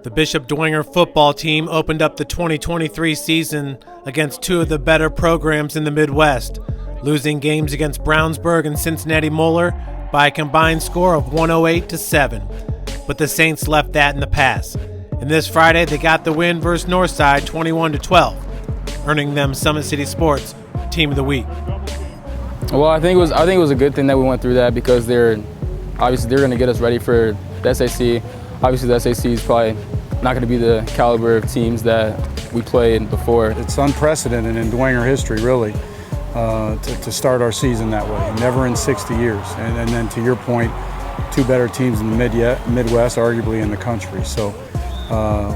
The Bishop Dwenger football team opened up the 2023 season against two of the better programs in the Midwest, losing games against Brownsburg and Cincinnati Moeller by a combined score of 108-7. But the Saints left that in the past. And this Friday, they got the win versus Northside 21-12, earning them Summit City Sports Team of the Week. Well, I think it was a good thing that we went through that because they're going to get us ready for the SAC. Obviously, the SAC is probably not going to be the caliber of teams that we played before. It's unprecedented in Dwenger history, really, to start our season that way. Never in 60 years. And then, to your point, two better teams in the Midwest, arguably in the country. So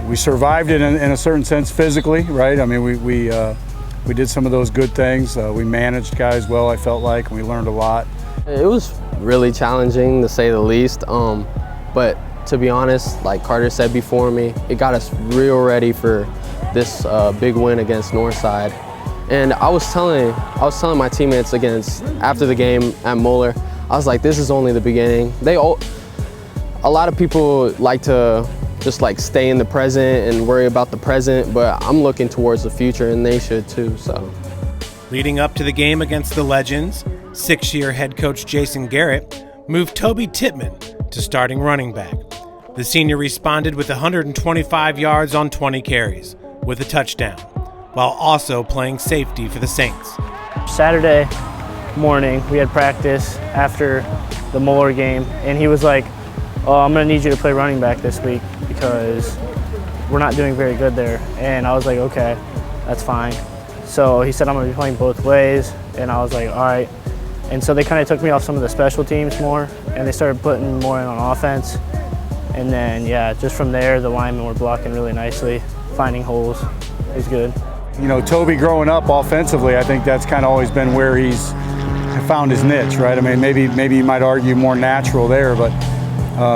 we survived it in a certain sense physically, right? I mean, we did some of those good things. We managed guys well, I felt like, and we learned a lot. It was really challenging, to say the least. But to be honest, like Carter said before me, it got us real ready for this big win against Northside. And I was telling my teammates after the game at Moeller, I was like, this is only the beginning. A lot of people like to just like stay in the present and worry about the present, but I'm looking towards the future, and they should too. So, leading up to the game against the Legends, six-year head coach Jason Garrett moved Toby Tittman to starting running back. The senior responded with 125 yards on 20 carries with a touchdown, while also playing safety for the Saints. Saturday morning, we had practice after the Moeller game, and he was like, "Oh, I'm going to need you to play running back this week because we're not doing very good there." And I was like, okay, that's fine. So he said, I'm going to be playing both ways, and I was like, all right. And so they kind of took me off some of the special teams more, and they started putting more in on offense. And then, yeah, just from there, the linemen were blocking really nicely, finding holes. It was good. You know, Toby growing up offensively, I think that's kind of always been where he's found his niche, right? I mean, maybe you might argue more natural there, but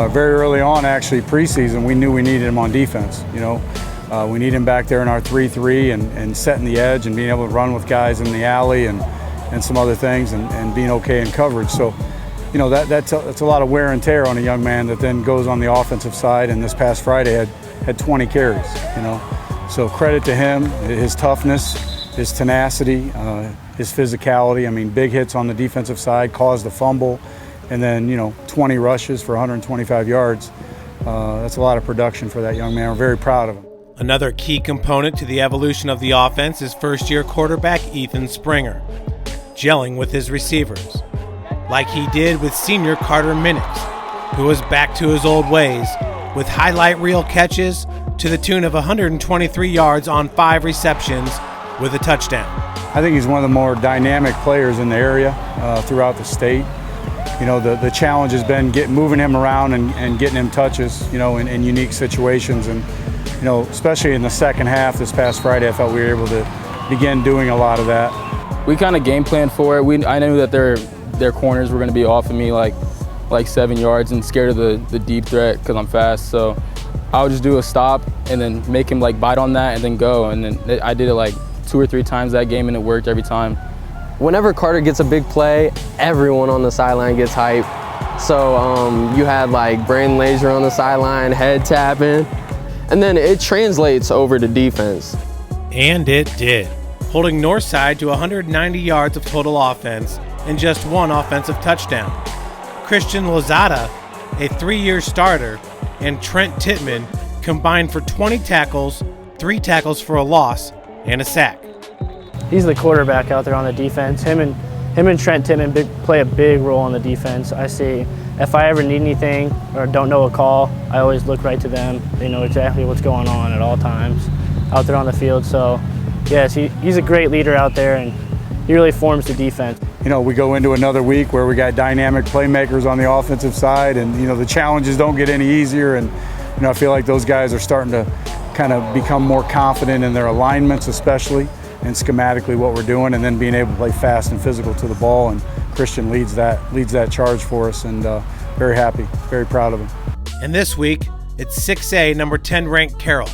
very early on, actually, preseason, we knew we needed him on defense. You know, we need him back there in our 3-3 and setting the edge and being able to run with guys in the alley and some other things and being okay in coverage. So, you know, that's a lot of wear and tear on a young man that then goes on the offensive side, and this past Friday had 20 carries, you know. So credit to him, his toughness, his tenacity, his physicality. I mean, big hits on the defensive side, caused a fumble, and then, you know, 20 rushes for 125 yards. That's a lot of production for that young man. We're very proud of him. Another key component to the evolution of the offense is first-year quarterback Ethan Springer, gelling with his receivers, like he did with senior Carter Minix, who was back to his old ways with highlight reel catches to the tune of 123 yards on 5 receptions with a touchdown. I think he's one of the more dynamic players in the area throughout the state. You know, the challenge has been moving him around and getting him touches, you know, in unique situations. And, you know, especially in the second half this past Friday, I thought we were able to begin doing a lot of that. We kind of game planned for it. I knew that their corners were going to be off of me like 7 yards and scared of the deep threat because I'm fast. So I would just do a stop and then make him like bite on that and then go. And then I did it like 2 or 3 times that game, and it worked every time. Whenever Carter gets a big play, everyone on the sideline gets hype. So you had like Brandon Lazier on the sideline, head tapping, and then it translates over to defense. And it did, holding Northside to 190 yards of total offense and just 1 offensive touchdown. Christian Lozada, a 3-year starter, and Trent Tittman combined for 20 tackles, 3 tackles for a loss, and a sack. He's the quarterback out there on the defense. Him and Trent Tittman play a big role on the defense. I see if I ever need anything or don't know a call, I always look right to them. They know exactly what's going on at all times out there on the field. So, yes, he's a great leader out there, and he really forms the defense. You know, we go into another week where we got dynamic playmakers on the offensive side, and, you know, the challenges don't get any easier. And, you know, I feel like those guys are starting to kind of become more confident in their alignments, especially, and schematically what we're doing, and then being able to play fast and physical to the ball. And Christian leads that charge for us, and very happy, very proud of him. And this week, it's 6A number 10 ranked Carroll,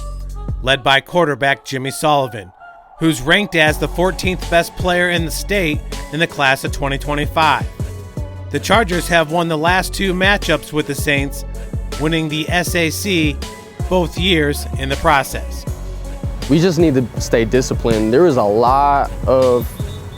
led by quarterback Jimmy Sullivan, who's ranked as the 14th best player in the state in the class of 2025. The Chargers have won the last 2 matchups with the Saints, winning the SAC both years in the process. We just need to stay disciplined. There was a lot of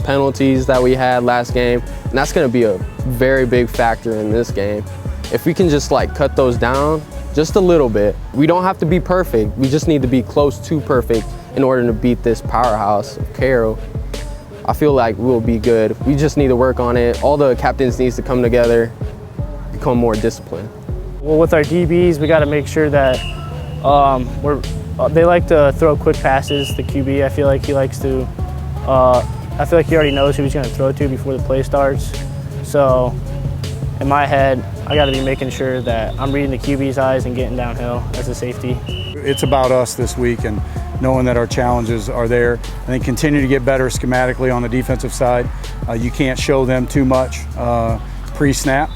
penalties that we had last game, and that's going to be a very big factor in this game. If we can just like cut those down just a little bit, we don't have to be perfect. We just need to be close to perfect in order to beat this powerhouse of Carroll. I feel like we'll be good. We just need to work on it. All the captains needs to come together, become more disciplined. Well, with our DBs, we got to make sure that they like to throw quick passes. The QB, I feel like he likes to. I feel like he already knows who he's going to throw to before the play starts. So, in my head, I got to be making sure that I'm reading the QB's eyes and getting downhill as a safety. It's about us this week and knowing that our challenges are there. I think continue to get better schematically on the defensive side. You can't show them too much pre-snap,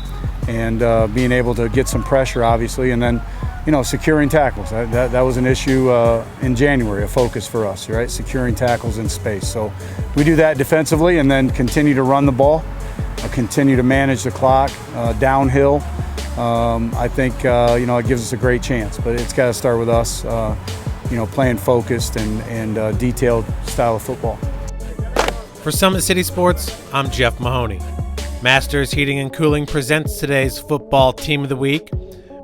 and being able to get some pressure, obviously, and then, securing tackles. That was an issue in January, a focus for us, right? Securing tackles in space. So we do that defensively, and then continue to run the ball, continue to manage the clock downhill. I think it gives us a great chance, but it's got to start with us. Playing focused and detailed style of football. For Summit City Sports, I'm Jeff Mahoney. Masters Heating and Cooling presents today's Football Team of the Week.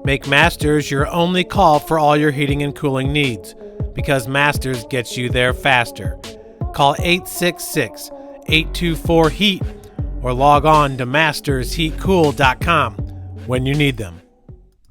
Make Masters your only call for all your heating and cooling needs, because Masters gets you there faster. Call 866-824-HEAT or log on to mastersheatcool.com when you need them.